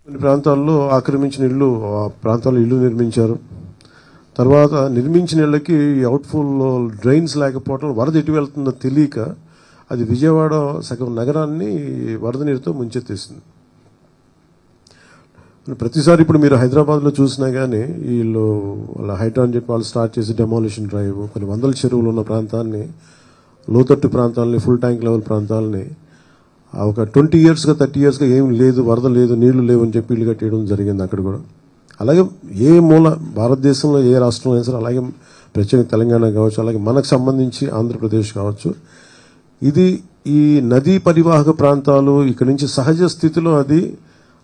కొన్ని ప్రాంతాల్లో ఆక్రమించిన ఇళ్ళు ఆ ప్రాంతాల్లో ఇల్లు నిర్మించారు. తర్వాత నిర్మించిన ఇళ్ళకి అవుట్ఫుల్ డ్రైన్స్ లేకపోవడం, వరద ఎటు వెళ్తుందో తెలియక అది విజయవాడ సగం నగరాన్ని వరద నీరుతో ముంచెత్తేసింది. ప్రతిసారి ఇప్పుడు మీరు హైదరాబాద్లో చూసినా కానీ వీళ్ళు వాళ్ళ హైడ్రాన్ జెట్ వాళ్ళు స్టార్ట్ చేసి డెమాలిషన్ డ్రైవ్, కొన్ని వందల చెరువులు ఉన్న ప్రాంతాన్ని, లోతట్టు ప్రాంతాలని, ఫుల్ ట్యాంక్ లెవెల్ ప్రాంతాలని ఒక 20 yearsగా 30 yearsగా ఏం లేదు, వరద లేదు, నీళ్లు లేవు అని చెప్పి ఇల్లు కట్టేయడం జరిగింది అక్కడ కూడా. అలాగే ఏ మూల భారతదేశంలో ఏ రాష్ట్రంలో అయినా సరే, అలాగే ప్రత్యేక తెలంగాణ కావచ్చు, అలాగే మనకు సంబంధించి ఆంధ్రప్రదేశ్ కావచ్చు, ఇది ఈ నదీ పరివాహక ప్రాంతాలు ఇక్కడి నుంచి సహజ స్థితిలో అది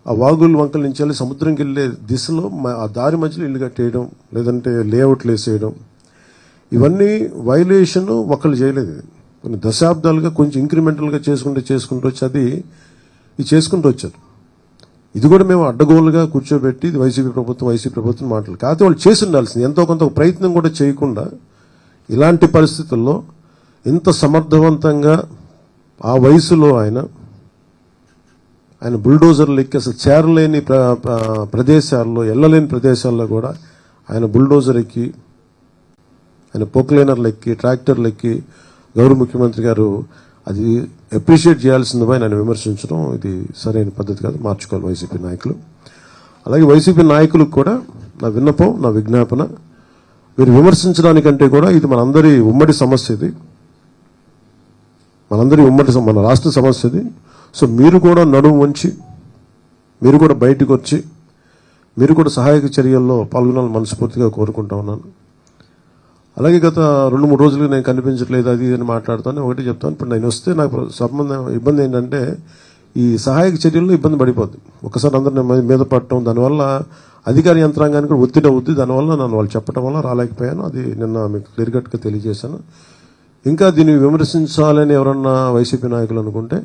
ఆ వాగులు వంకల నుంచి వెళ్ళి సముద్రంకి వెళ్ళే దిశలో ఆ దారి మధ్యలో ఇల్లు కట్టేయడం, లేదంటే లేఅవుట్లు వేసేయడం, ఇవన్నీ వైలేషన్ ఒకళ్ళు చేయలేదు. కొన్ని దశాబ్దాలుగా కొంచెం ఇంక్రిమెంటల్గా చేసుకుంటూ వచ్చి అది ఇది చేసుకుంటూ వచ్చారు. ఇది కూడా మేము అడ్డగోలుగా కూర్చోబెట్టి ఇది వైసీపీ ప్రభుత్వం మాటలు కాకపోతే వాళ్ళు చేసి ఉండాల్సింది. ఎంతో కొంత ప్రయత్నం కూడా చేయకుండా ఇలాంటి పరిస్థితుల్లో ఇంత సమర్థవంతంగా ఆ వయసులో ఆయన బుల్డోజర్లు ఎక్కి అసలు చేరలేని ప్రదేశాల్లో, వెళ్ళలేని ప్రదేశాల్లో కూడా ఆయన బుల్డోజర్ ఎక్కి, ఆయన పోక్లైనర్లు ఎక్కి, ట్రాక్టర్లు ఎక్కి గౌరవ ముఖ్యమంత్రి గారు అది అప్రిషియేట్ చేయాల్సిందిపై ఆయన విమర్శించడం ఇది సరైన పద్ధతి కాదు, మార్చుకోవాలి వైసీపీ నాయకులు. అలాగే వైసీపీ నాయకులకు కూడా నా విన్నపం, నా విజ్ఞాపన, మీరు విమర్శించడానికంటే కూడా ఇది మనందరి ఉమ్మడి సమస్య, ఇది మన రాష్ట్ర సమస్య ఇది. సో మీరు కూడా నడుము వంచి, మీరు కూడా బయటకు వచ్చి, మీరు కూడా సహాయక చర్యల్లో పాల్గొనాలని మనస్ఫూర్తిగా కోరుకుంటా ఉన్నాను. అలాగే గత 2-3 రోజులుగా నేను కనిపించట్లేదు అది అని మాట్లాడుతాను. ఒకటి చెప్తాను, ఇప్పుడు నేను వస్తే నాకు ఇబ్బంది ఏంటంటే ఈ సహాయక చర్యల్లో ఇబ్బంది పడిపోద్ది. ఒకసారి అందరిని మీద పడటం, దానివల్ల అధికార యంత్రాంగానికి కూడా ఒత్తిడి అవుద్ది. దానివల్ల నన్ను వాళ్ళు చెప్పడం వల్ల రాలేకపోయాను. అది నిన్న మీకు క్లియర్ కట్గా తెలియజేశాను. ఇంకా దీన్ని విమర్శించాలని ఎవరన్నా వైసీపీ నాయకులు అనుకుంటే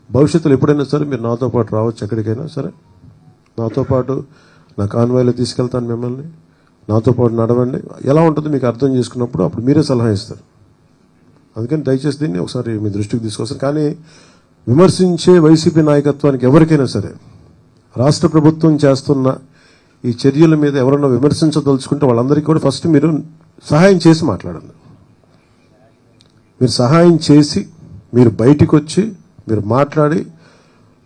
భవిష్యత్తులో ఎప్పుడైనా సరే మీరు నాతో పాటు రావచ్చు, ఎక్కడికైనా సరే నాతో పాటు నా కాన్వాయ్లో తీసుకెళ్తాను మిమ్మల్ని, నాతో పాటు నడవండి. ఎలా ఉంటుందో మీకు అర్థం చేసుకున్నప్పుడు అప్పుడు మీరే సలహా ఇస్తారు. అందుకని దయచేసి దీన్ని ఒకసారి మీ దృష్టికి తీసుకొస్తారు. కానీ విమర్శించే వైసీపీ నాయకత్వానికి ఎవరికైనా సరే రాష్ట్ర ప్రభుత్వం చేస్తున్న ఈ చర్యల మీద ఎవరన్నా విమర్శించదలుచుకుంటే వాళ్ళందరికీ కూడా ఫస్ట్ మీరు సహాయం చేసి మాట్లాడండి. మీరు సహాయం చేసి మీరు బయటికి వచ్చి మీరు మాట్లాడి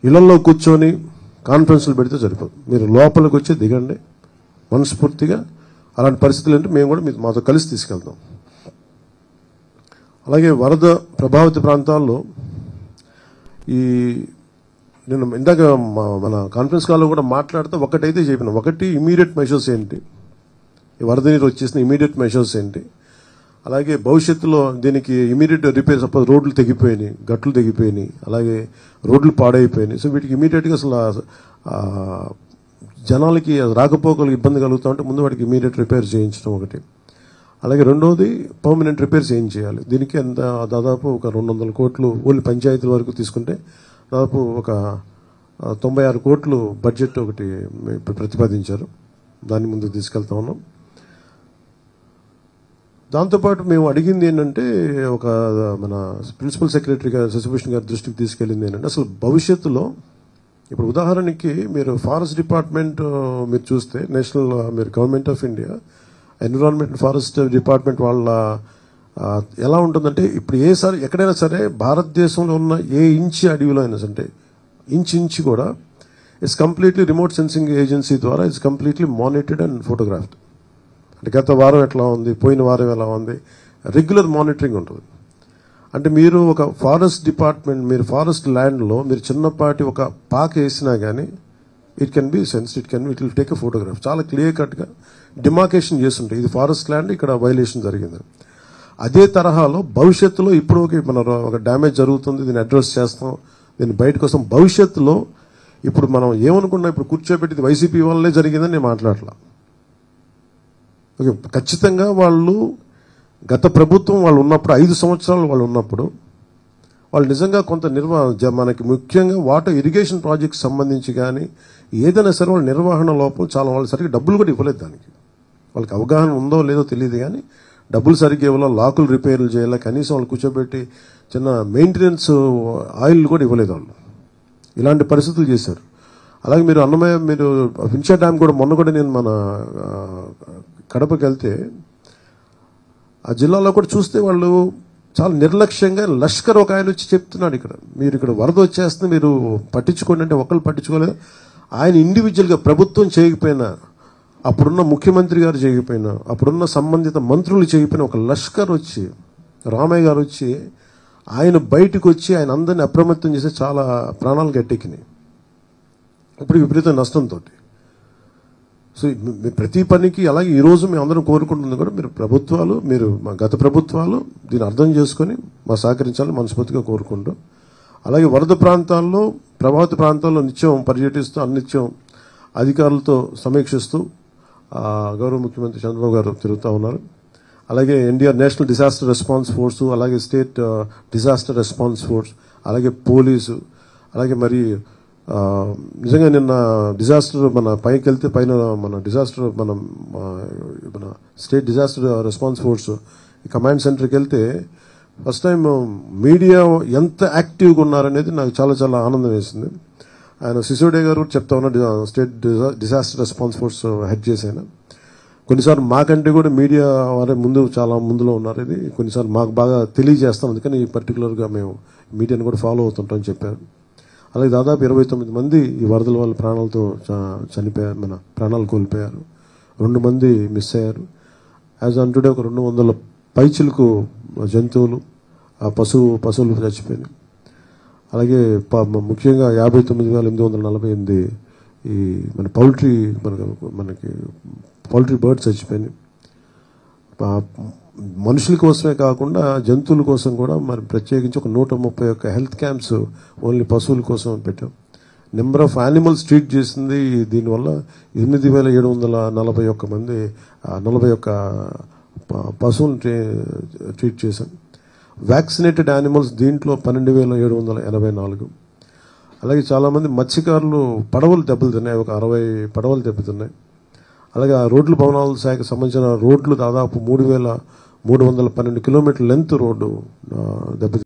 ఇళ్లలో కూర్చొని కాన్ఫరెన్స్లు పెడితే సరిపోదు. మీరు లోపలికి వచ్చి దిగండి మనస్ఫూర్తిగా. అలాంటి పరిస్థితులు అంటే మేము కూడా మాతో కలిసి తీసుకెళ్తాం. అలాగే వరద ప్రభావిత ప్రాంతాల్లో నేను ఇందాక మన కాన్ఫరెన్స్ కాల్లో కూడా మాట్లాడితే ఒకటైతే చెప్పిన, ఒకటి ఇమీడియట్ మెషర్స్ ఏంటి, ఈ వరద నీరు వచ్చేసిన ఇమీడియట్ మెషర్స్ ఏంటి, అలాగే భవిష్యత్తులో దీనికి ఇమీడియట్ రిపేర్, సపోజ్ రోడ్లు తెగిపోయినాయి, గట్లు తెగిపోయినాయి, అలాగే రోడ్లు పాడైపోయినాయి. సో వీటికి ఇమీడియట్గా అసలు జనాలకి రాకపోకలకు ఇబ్బంది కలుగుతూ ఉంటే ముందు వాటికి ఇమీడియట్ రిపేర్ చేయించడం ఒకటి. అలాగే రెండవది పర్మనెంట్ రిపేర్స్ ఏం చేయాలి. దీనికి దాదాపు ఒక 200 కోట్లు ఓన్లీ పంచాయతీల వరకు తీసుకుంటే దాదాపు ఒక 96 కోట్లు బడ్జెట్ ఒకటి ప్రతిపాదించారు. దాన్ని ముందుకు తీసుకెళ్తా ఉన్నాం. దాంతోపాటు మేము అడిగింది ఏంటంటే, ఒక మన ప్రిన్సిపల్ సెక్రటరీ గారు శశిభూషణ్ గారి దృష్టికి తీసుకెళ్ళింది ఏంటంటే, అసలు భవిష్యత్తులో ఇప్పుడు ఉదాహరణకి మీరు ఫారెస్ట్ డిపార్ట్మెంట్ మీరు చూస్తే, నేషనల్ మీరు government of India environment forest department వాళ్ళ ఎలా ఉంటుందంటే, ఇప్పుడు ఎక్కడైనా సరే భారతదేశంలో ఉన్న ఏ ఇంచి అడవిలో అయినా సరే ఇంచి కూడా it's completely remote sensing agency ద్వారా it's completely monitored and photographed. అంటే గత వారం ఎట్లా ఉంది, పోయిన వారం ఎలా ఉంది, రెగ్యులర్ మానిటరింగ్ ఉంటుంది. అంటే మీరు ఒక ఫారెస్ట్ డిపార్ట్మెంట్, మీరు ఫారెస్ట్ ల్యాండ్లో మీరు చిన్నపాటి ఒక పాక వేసినా కానీ it can be sense, it will take a photograph. చాలా క్లియర్ కట్గా డిమార్కేషన్ చేస్తుంటాయి, ఇది ఫారెస్ట్ ల్యాండ్, ఇక్కడ వైలేషన్ జరిగింది. అదే తరహాలో భవిష్యత్తులో ఇప్పుడు మన ఒక డ్యామేజ్ జరుగుతుంది, దీన్ని అడ్రస్ చేస్తాం, దీన్ని బయటకు వస్తాం. భవిష్యత్తులో ఇప్పుడు మనం ఏమనుకున్నాం, ఇప్పుడు కూర్చోబెట్టి వైసీపీ వల్లే జరిగిందని నేను మాట్లాడలా. ఓకే, ఖచ్చితంగా వాళ్ళు గత ప్రభుత్వం వాళ్ళు ఉన్నప్పుడు 5 సంవత్సరాలు వాళ్ళు ఉన్నప్పుడు వాళ్ళు నిజంగా కొంత మనకి ముఖ్యంగా వాటర్ ఇరిగేషన్ ప్రాజెక్ట్స్ సంబంధించి కానీ ఏదైనా సరే వాళ్ళ నిర్వహణ లోపం చాలా, వాళ్ళు సరిగ్గా డబ్బులు కూడా ఇవ్వలేదు. దానికి వాళ్ళకి అవగాహన ఉందో లేదో తెలియదు కానీ డబ్బులు సరిగ్గా ఇవ్వాలా, లాకులు రిపేర్లు చేయాలా, కనీసం వాళ్ళు కూర్చోబెట్టి చిన్న మెయింటెనెన్స్ ఆయిల్ కూడా ఇవ్వలేదు వాళ్ళు. ఇలాంటి పరిస్థితులు చేశారు. అలాగే మీరు అన్నమయ్య మీరు వించా డ్యామ్ కూడా మొన్న కూడా నేను మన కడపకి వెళ్తే ఆ జిల్లాలో కూడా చూస్తే వాళ్ళు చాలా నిర్లక్ష్యంగా లష్కర్ ఒక ఆయన వచ్చి చెప్తున్నాడు, ఇక్కడ మీరు ఇక్కడ వరద వచ్చేస్తుంది మీరు పట్టించుకోండి అంటే ఒకళ్ళు పట్టించుకోలేదు. ఆయన ఇండివిజువల్గా ప్రభుత్వం చేయకపోయినా, అప్పుడున్న ముఖ్యమంత్రి గారు చేయకపోయినా, అప్పుడున్న సంబంధిత మంత్రులు చేయకపోయినా ఒక లష్కర్ వచ్చి రామయ్య గారు వచ్చి ఆయన బయటకు వచ్చి ఆయన అందరినీ అప్రమత్తం చేసి చాలా ప్రాణాలు గట్టెక్కినాయి ఇప్పుడు విపరీత నష్టంతో. సో ప్రతి పనికి అలాగే ఈరోజు మేము అందరం కోరుకుంటుంది కూడా మీరు ప్రభుత్వాలు, మీరు మా గత ప్రభుత్వాలు దీన్ని అర్థం చేసుకొని మా సహకరించాలని మనస్ఫూర్తిగా కోరుకుంటాం. అలాగే వరద ప్రాంతాల్లో, ప్రభావిత ప్రాంతాల్లో నిత్యం పర్యటిస్తూ అన్నిత్యం అధికారులతో సమీక్షిస్తూ గౌరవ ముఖ్యమంత్రి చంద్రబాబు గారు తిరుగుతూ ఉన్నారు. అలాగే NDR national disaster response force, అలాగే స్టేట్ డిజాస్టర్ రెస్పాన్స్ ఫోర్స్, అలాగే పోలీసు, అలాగే మరి నిజంగా నిన్న డిజాస్టర్ మన పైకి వెళ్తే పైన మన డిజాస్టర్ మన state disaster response force command సెంటర్కి వెళ్తే ఫస్ట్ టైం మీడియా ఎంత యాక్టివ్గా ఉన్నారనేది నాకు చాలా చాలా ఆనందం వేసింది. ఆయన సిసోడే గారు చెప్తా ఉన్నారు, state disaster response force head చేశాను. కొన్నిసార్లు మాకంటే కూడా మీడియా వారే చాలా ముందులో ఉన్నారు. ఇది కొన్నిసార్లు మాకు బాగా తెలియజేస్తాం, అందుకని పర్టికులర్గా మేము మీడియాని కూడా ఫాలో అవుతుంటామని చెప్పారు. అలాగే దాదాపు 29 మంది ఈ వరదల వల్ల ప్రాణాలతో చనిపోయారు, మన ప్రాణాలు కోల్పోయారు. 2 మంది మిస్ అయ్యారు. యాజ్ ఆన్ టుడే ఒక 200 పైచిలకు జంతువులు, పశువులు చచ్చిపోయినాయి. అలాగే ముఖ్యంగా 59,848 ఈ మన మనకి పౌల్ట్రీ బర్డ్స్ చచ్చిపోయినాయి. మనుషుల కోసమే కాకుండా జంతువుల కోసం కూడా మరి ప్రత్యేకించి ఒక 131 హెల్త్ క్యాంప్స్ ఓన్లీ పశువుల కోసం పెట్టాం. నెంబర్ ఆఫ్ యానిమల్స్ ట్రీట్ చేసింది దీనివల్ల 8,741 మంది 41 పశువులను ట్రీట్ చేశాం. వ్యాక్సినేటెడ్ యానిమల్స్ దీంట్లో 12,784. అలాగే చాలామంది మత్స్యకారులు పడవలు దెబ్బతిన్నాయి, ఒక 60 పడవలు దెబ్బతిన్నాయి. అలాగే ఆ రోడ్లు భవనాల శాఖకు సంబంధించిన రోడ్లు దాదాపు 3,312 కిలోమీటర్ల లెంత్ రోడ్డు దెబ్బతిన్నాయి.